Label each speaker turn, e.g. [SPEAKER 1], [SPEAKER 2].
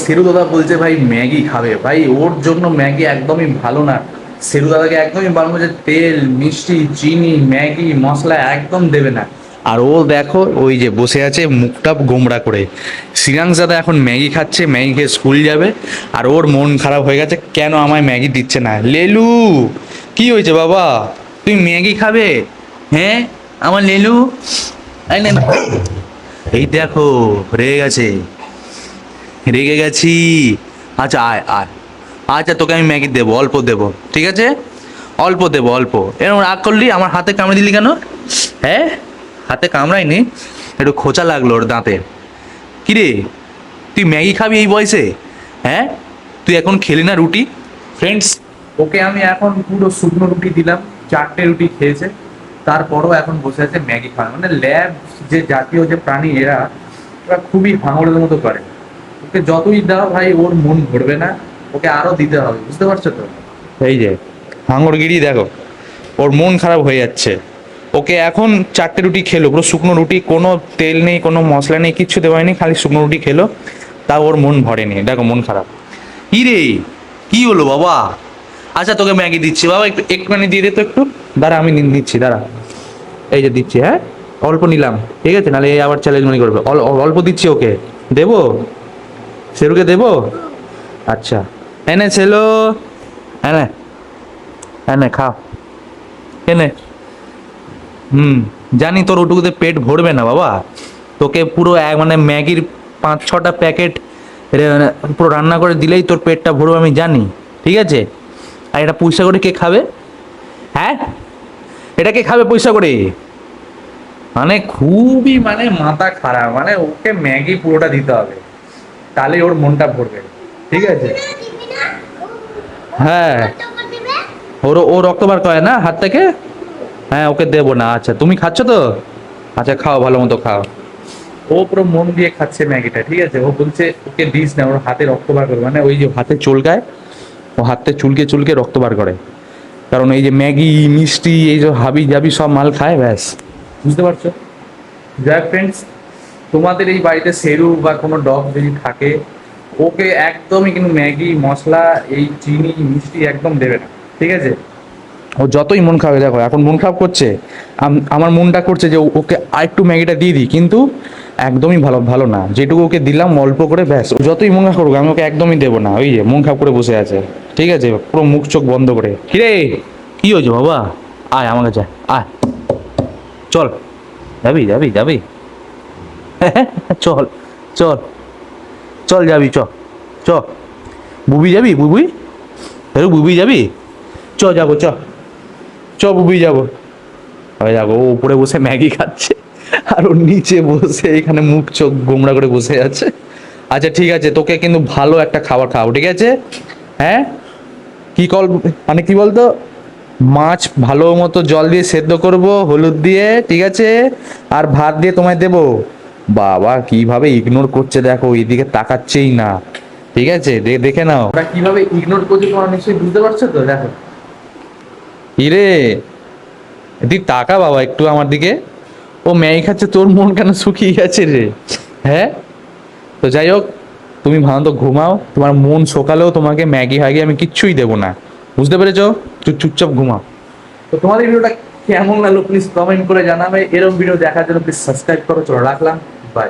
[SPEAKER 1] সেরু দাদা বলছে ভাই ম্যাগি খাবে, ভাই ওর জন্য ম্যাগি একদমই ভালো না। সেরু দাদাকে একদমই বলবো যে তেল মিষ্টি চিনি ম্যাগি মশলা একদম দেবে না। আর ও দেখো ওই যে বসে আছে মুখটা গোমড়া করে। শ্রীয়াংশ দাদা এখন ম্যাগি খাচ্ছে, ম্যাগি খেয়ে স্কুল যাবে, আর ওর মন খারাপ হয়ে গেছে কেন আমায় ম্যাগি দিচ্ছে না। লেলু কি হয়েছে বাবা, তুই ম্যাগি খাবে? হ্যাঁ আমার লেলু, এই নে না। এই দেখো রেগে গেছে, রেগে গেছি। আচ্ছা আয় আয়, আচ্ছা তোকে আমি ম্যাগি দেবো, অল্প দেবো, ঠিক আছে অল্প দেবো অল্প। এরকম রাগ করলি, আমার হাতে কামড়ে দিলি কেন? হ্যাঁ হাতে কামড়াইনি, একটু খোঁচা লাগলো ওর দাঁতে। কিরে তুই ম্যাগি খাবি এই বয়সে? হ্যাঁ তুই এখন খেলি না রুটি? ফ্রেন্ডস, ওকে আমি এখন পুরো শুকনো রুটি দিলাম, 4টে রুটি খেয়েছে, তারপরও এখন বসে আছে ম্যাগি খাওয়া। মানে ল্যাব যে জাতীয় যে প্রাণী এরা, ওরা খুবই হাঙরের মতো করে। ওকে যতই দাও ভাই ওর মন ভরবে না, ওকে আরো দিতে হবে, বুঝতে পারছো তো? এই যে হাঙরগিরি দেখো, ওর মন খারাপ হয়ে যাচ্ছে। ওকে এখন 4টে রুটি খেলো, পুরো শুকনো রুটি, কোনো তেল নেই কোনো মশলা নেই কিচ্ছু দেওয়া হয়নি, খালি শুকনো রুটি খেলো, তাও ওর মন ভরেনি, দেখো মন খারাপ। কি রে কি হলো বাবা? আচ্ছা তোকে ম্যাগি দিচ্ছি বাবা, একটু একটুখানি দিয়ে দে তো একটু, দাঁড়া আমি দিচ্ছি দাঁড়া। এই যে দিচ্ছি, হ্যাঁ অল্প নিলাম, ঠিক আছে, নাহলে এই আবার চ্যালেঞ্জ মনে করবে। অল্প দিচ্ছি, ওকে দেবো, সেরুকে দেবো। আচ্ছা এনে ছেলো, এনে এনে খাও, এনে। জানি তোর ওটুকুতে পেট ভরবে না বাবা, তোকে পুরো এক মানে ম্যাগির 5-6টা প্যাকেট পুরো রান্না করে দিলেই তোর পেটটা ভরবে, আমি জানি, ঠিক আছে। আর এটা পয়সা করে কে খাবে? হ্যাঁ এটা কে খাবে পয়সা করে? মানে খুবই মানে মাথা খারাপ, মানে ওকে ম্যাগি পুরোটা দিতে হবে, তাহলে ওর মনটা ভরবে, ঠিক আছে। হ্যাঁ ও রক্ত বার করে না হাত থেকে, হ্যাঁ ওকে দেবো না। আচ্ছা তুমি খাচ্ছ তো, আচ্ছা খাও ভালো মতো খাও। ও পুরো মন দিয়ে খাচ্ছে ম্যাগিটা, ঠিক আছে। ও বলছে ওকে দিস না, ওর হাতে রক্ত বার করে, মানে ওই যে হাতে চুলকায়, ও হাতে চুলকে চুলকে রক্ত বার করে, কারণ এই যে ম্যাগি মিষ্টি এই যে হাবি জাবি সব মাল খায়, ব্যাস, বুঝতে পারছো? যাই ফ্রেন্ডস, তোমাদের এই বাড়িতে সেরু বা কোনো ডগ যদি থাকে, ওকে একদমই কিন্তু ম্যাগি মশলা এই চিনি মিষ্টি একদম দেবে না, ঠিক আছে। ও যতই মন খারাপ, দেখো এখন মন খারাপ করছে, আমার মনটা করছে যে ওকে আরেকটু ম্যাগিটা দিয়ে দিই, কিন্তু একদমই ভালো ভালো না, যেটুকু ওকে দিলাম অল্প করে, ব্যাস। ও যতই মন খারাপ করুক আমি ওকে একদমই দেবো না, ওই যে মন খারাপ করে বসে আছে, ঠিক আছে, পুরো মুখ চোখ বন্ধ করে। কিরে কি হয়েছে বাবা? আয় আমার কাছে আয়, চল, যাবি যাবি যাবি চল চল চল যাবি, চ চ, বুবি যাবি বুবুই, বুবি যাবি, চ যাবো চ, চ বুবি যাবো। ওই দেখো ও উপরে বসে ম্যাগি খাচ্ছে, আর ওর নিচে বসে এখানে মুখ চোখ গোমড়া করে বসে আছে। আচ্ছা ঠিক আছে, তোকে কিন্তু ভালো একটা খাবার খাওয়াবো, ঠিক আছে। হ্যাঁ কি কল, মানে কি বলতো, মাছ ভালো মতো জল দিয়ে সেদ্ধ করব হলুদ দিয়ে, ঠিক আছে, আর ভাত দিয়ে তোমায় দেবো। বাবা কিভাবে ইগনোর করছে দেখো, এইদিকে তাকাচ্ছেই না, ঠিক আছে, দেখে নাও ওরা কিভাবে ইগনোর করছে, তোমার নিশ্চয়ই বুঝতে পারছো তো, দেখো। কিরে তুই তাকা বাবা একটু আমার দিকে, ও ম্যাগি খাচ্ছে, তোর মন কেন শুকিয়ে গেছে রে? হ্যাঁ তো যাই হোক, তুমি ভালো তো ঘুমাও, তোমার মন শোকালেও তোমাকে ম্যাগি হ্যাগি আমি কিচ্ছুই দেবো না, বুঝতে পেরেছো? চুপচাপ ঘুমাও। তো তোমাদের ভিডিওটা কেমন লাগলো প্লিজ কমেন্ট করে জানাবে, এরকম ভিডিও দেখার জন্য প্লিজ সাবস্ক্রাইব করো। চলো রাখলাম, বাই।